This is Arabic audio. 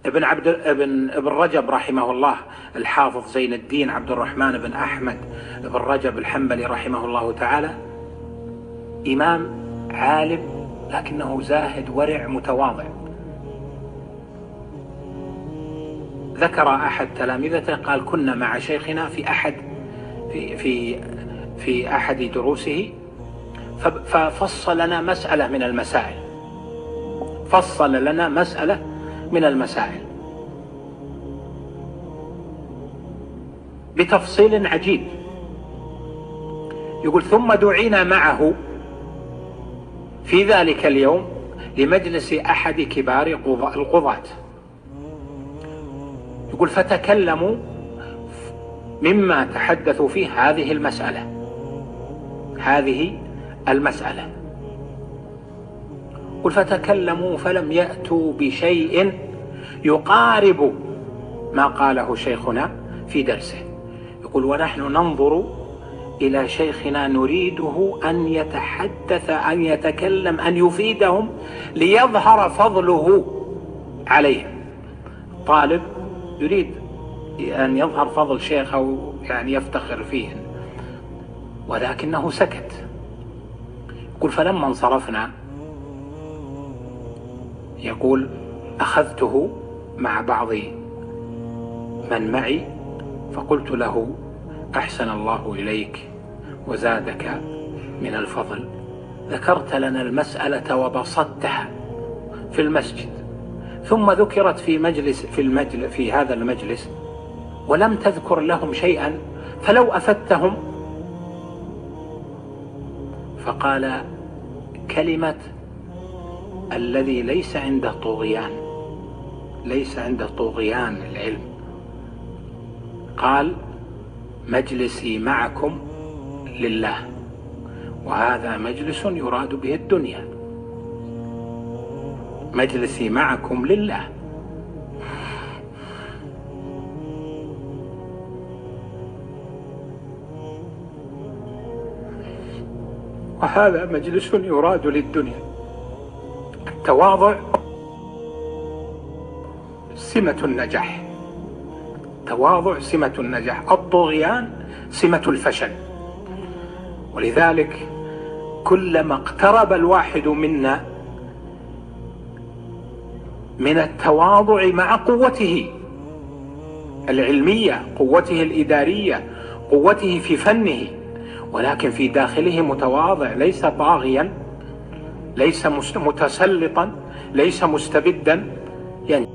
ابن رجب رحمه الله، الحافظ زين الدين عبد الرحمن بن أحمد بن رجب الحنبلي رحمه الله تعالى، إمام عالم لكنه زاهد ورع متواضع. ذكر أحد تلامذته قال: كنا مع شيخنا في أحد دروسه، ففصل لنا مسألة من المسائل، بتفصيل عجيب. يقول: ثم دعينا معه في ذلك اليوم لمجلس أحد كبار القضاة. يقول: فتكلموا مما تحدثوا فيه هذه المسألة. يقول: فتكلموا فلم يأتوا بشيء يقارب ما قاله شيخنا في درسه. يقول: ونحن ننظر إلى شيخنا نريده أن يتحدث، أن يتكلم، أن يفيدهم ليظهر فضله عليهم. طالب يريد أن يظهر فضل شيخ أو يعني يفتخر فيه، ولكنه سكت. يقول: فلما انصرفنا، يقول: أخذته مع بعض من معي فقلت له: أحسن الله إليك وزادك من الفضل، ذكرت لنا المسألة وبسطتها في المسجد، ثم ذكرت في هذا المجلس ولم تذكر لهم شيئا، فلو أفدتهم. فقال كلمة الذي ليس عنده طغيان العلم، قال: مجلسي معكم لله، وهذا مجلس يراد به الدنيا. مجلسي معكم لله، وهذا مجلس يراد للدنيا. التواضع سمة النجاح، الطغيان سمة الفشل. ولذلك كلما اقترب الواحد منا من التواضع مع قوته العلمية، قوته الإدارية، قوته في فنه، ولكن في داخله متواضع، ليس طاغيا، ليس متسلطا، ليس مستبدا، يعني